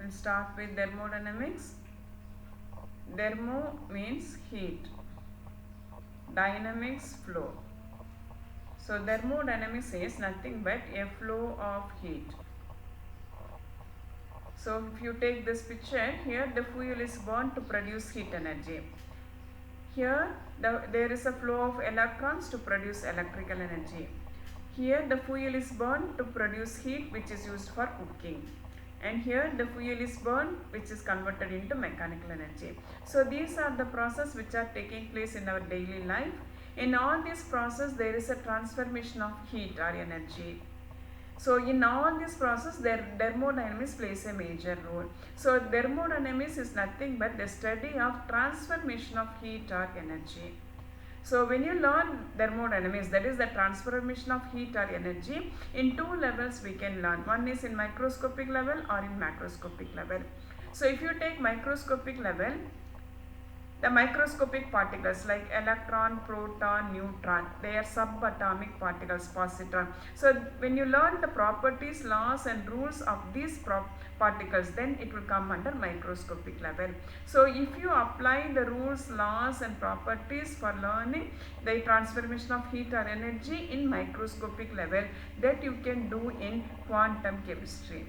We'll start with thermodynamics. Thermo means heat, dynamics flow. So thermodynamics is nothing but a flow of heat. So if you take this picture, here the fuel is burned to produce heat energy. Here there is a flow of electrons to produce electrical energy. Here the fuel is burned to produce heat which is used for cooking. And here the fuel is burned which is converted into mechanical energy. So these are the processes which are taking place in our daily life. In all these processes there is a transformation of heat or energy. So in all this process thermodynamics plays a major role. So thermodynamics is nothing but the study of transformation of heat or energy. So when you learn thermodynamics, that is the transformation of heat or energy, in two levels we can learn. One is in microscopic level or in macroscopic level. So if you take microscopic level, the microscopic particles like electron, proton, neutron, they are subatomic particles, positron. So when you learn the properties, laws and rules of these particles, then it will come under microscopic level. So if you apply the rules, laws and properties for learning the transformation of heat or energy in microscopic level, that you can do in quantum chemistry.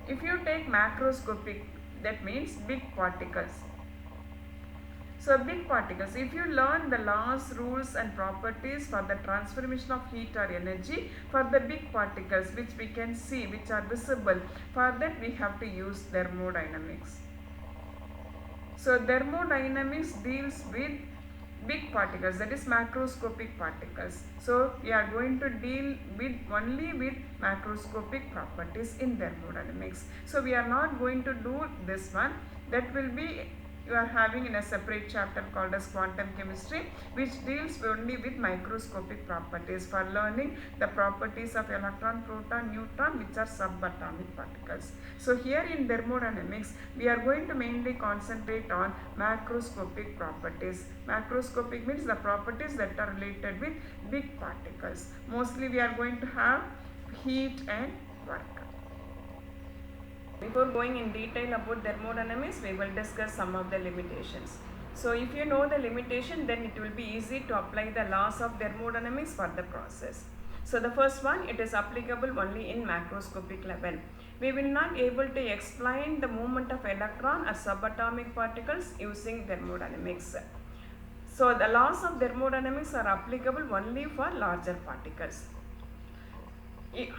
If you take macroscopic, that means big particles. So big particles, if you learn the laws, rules and properties for the transformation of heat or energy for the big particles which we can see, which are visible, for that we have to use thermodynamics. So thermodynamics deals with big particles, that is macroscopic particles. So we are going to deal with only with macroscopic properties in thermodynamics. So we are not going to do this one. That will be, you are having in a separate chapter called as quantum chemistry, which deals only with microscopic properties for learning the properties of electron, proton, neutron, which are subatomic particles. So here in thermodynamics we are going to mainly concentrate on macroscopic properties. Macroscopic means the properties that are related with big particles. Mostly we are going to have heat and work. Before going in detail about thermodynamics, we will discuss some of the limitations. So if you know the limitation, then it will be easy to apply the laws of thermodynamics for the process. So the first one, it is applicable only in macroscopic level. We will not able to explain the movement of electron or subatomic particles using thermodynamics. So the laws of thermodynamics are applicable only for larger particles.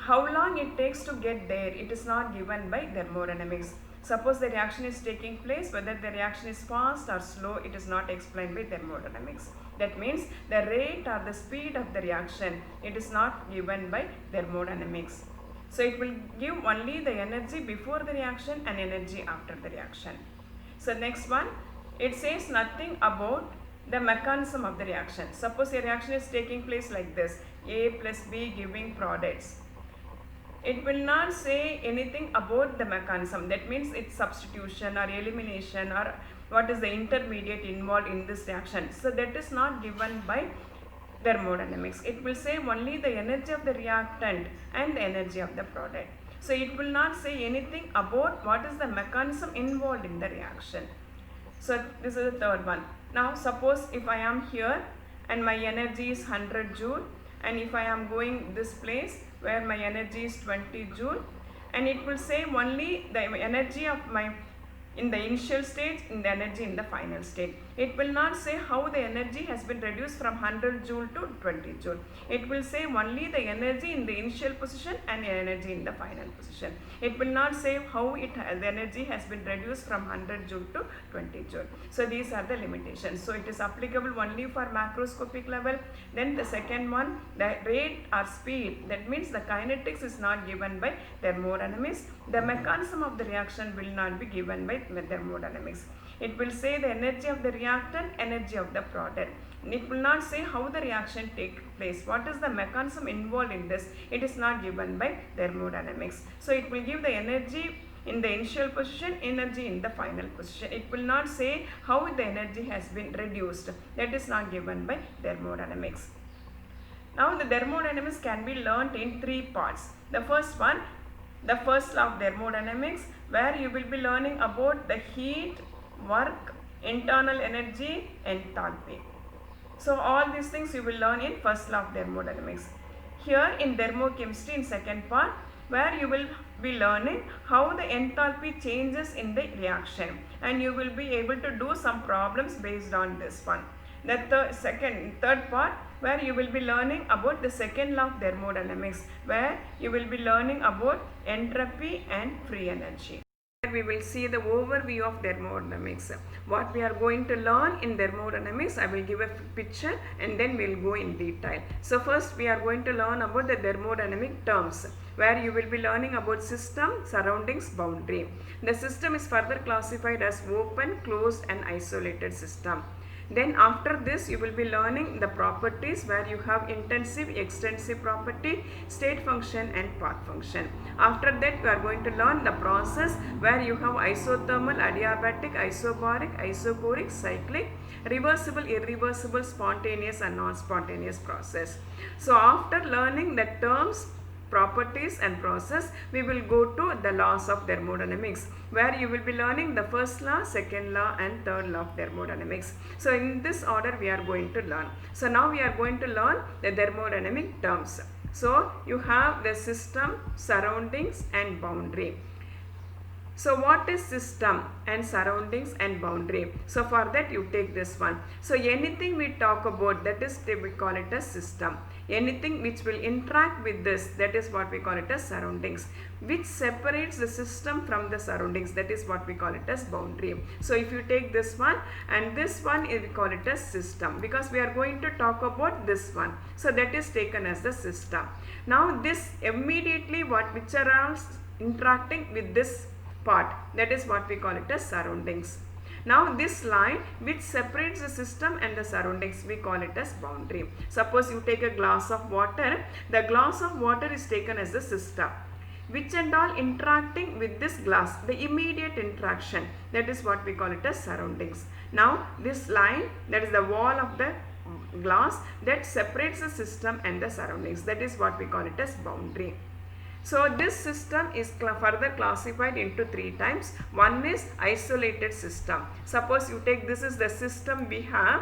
How long it takes to get there, it is not given by thermodynamics. Suppose the reaction is taking place, whether the reaction is fast or slow, it is not explained by thermodynamics. That means the rate or the speed of the reaction, it is not given by thermodynamics. So it will give only the energy before the reaction and energy after the reaction. So next one, it says nothing about the mechanism of the reaction. Suppose a reaction is taking place like this, A plus B giving products. It will not say anything about the mechanism. That means its substitution or elimination or what is the intermediate involved in this reaction. So that is not given by thermodynamics. It will say only the energy of the reactant and the energy of the product. So it will not say anything about what is the mechanism involved in the reaction. So this is the third one. Now suppose if I am here and my energy is 100 joule, and if I am going this place where my energy is 20 joule, and it will say only the energy of my in the initial stage, in the energy in the final state. It will not say how the energy has been reduced from 100 joule to 20 joule. It will say only the energy in the initial position and the energy in the final position. It will not say how the energy has been reduced from 100 joule to 20 joule. So these are the limitations. So it is applicable only for macroscopic level. Then the second one, the rate or speed, that means the kinetics is not given by thermodynamics. The mechanism of the reaction will not be given by thermodynamics. It will say the energy of the reactant, energy of the product. It will not say how the reaction takes place. What is the mechanism involved in this? It is not given by thermodynamics. So it will give the energy in the initial position, energy in the final position. It will not say how the energy has been reduced. That is not given by thermodynamics. Now the thermodynamics can be learnt in three parts. The first one, the first law of thermodynamics, where you will be learning about the heat, work, internal energy, enthalpy. So all these things you will learn in first law of thermodynamics. Here in thermochemistry in second part, where you will be learning how the enthalpy changes in the reaction, and you will be able to do some problems based on this one. The third part, where you will be learning about the second law of thermodynamics, where you will be learning about entropy and free energy. We will see the overview of thermodynamics. What we are going to learn in thermodynamics, I will give a picture and then we will go in detail. So first we are going to learn about the thermodynamic terms, where you will be learning about system, surroundings, boundary. The system is further classified as open, closed and isolated system. Then after this you will be learning the properties, where you have intensive, extensive property, state function and path function. After that we are going to learn the process, where you have isothermal, adiabatic, isobaric, isochoric, cyclic, reversible, irreversible, spontaneous and non-spontaneous process. So after learning the terms, properties and process, we will go to the laws of thermodynamics, where you will be learning the first law, second law and third law of thermodynamics. So in this order we are going to learn. So now we are going to learn the thermodynamic terms. So you have the system, surroundings and boundary. So what is system and surroundings and boundary? So for that you take this one. So anything we talk about, that is we call it as system. Anything which will interact with this, that is what we call it as surroundings. Which separates the system from the surroundings, that is what we call it as boundary. So if you take this one and this one, we call it as system, because we are going to talk about this one. So that is taken as the system. Now this immediately which are all interacting with this part, that is what we call it as surroundings. Now this line which separates the system and the surroundings, we call it as boundary. Suppose you take a glass of water, the glass of water is taken as the system. Which and all interacting with this glass, the immediate interaction, that is what we call it as surroundings. Now this line, that is the wall of the glass, that separates the system and the surroundings, that is what we call it as boundary. So this system is further classified into three types. One is isolated system. Suppose you take, this is the system we have,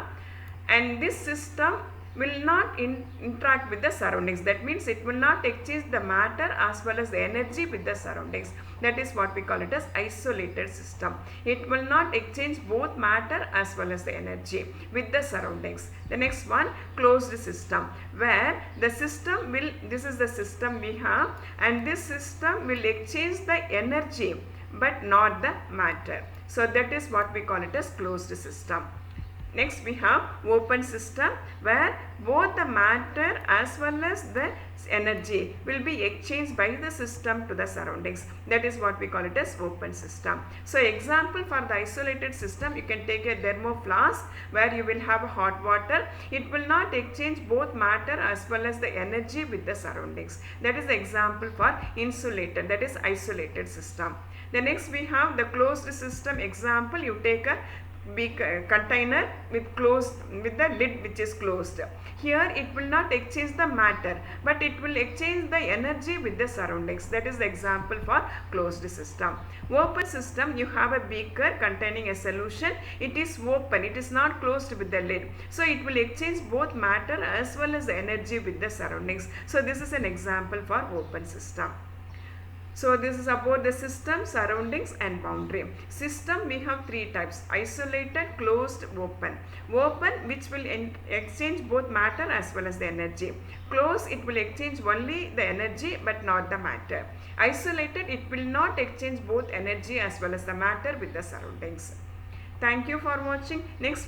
and this system will not interact with the surroundings. That means it will not exchange the matter as well as the energy with the surroundings. That is what we call it as isolated system. It will not exchange both matter as well as the energy with the surroundings. The next one, closed system, where the system will, this is the system we have, and this system will exchange the energy but not the matter. So that is what we call it as closed system. Next we have open system, where both the matter as well as the energy will be exchanged by the system to the surroundings. That is what we call it as open system. So example for the isolated system, you can take a thermoflask, where you will have hot water. It will not exchange both matter as well as the energy with the surroundings. That is the example for insulated, that is isolated system. The next we have the closed system. Example, you take a big container with the lid which is closed. Here it will not exchange the matter, but it will exchange the energy with the surroundings. That is the example for closed system. Open system, you have a beaker containing a solution. It is open, it is not closed with the lid. So it will exchange both matter as well as the energy with the surroundings. So this is an example for open system. So this is about the system, surroundings and boundary. System, we have three types: isolated, closed, open. Open, which will exchange both matter as well as the energy. Closed, it will exchange only the energy but not the matter. Isolated, it will not exchange both energy as well as the matter with the surroundings. Thank you for watching. Next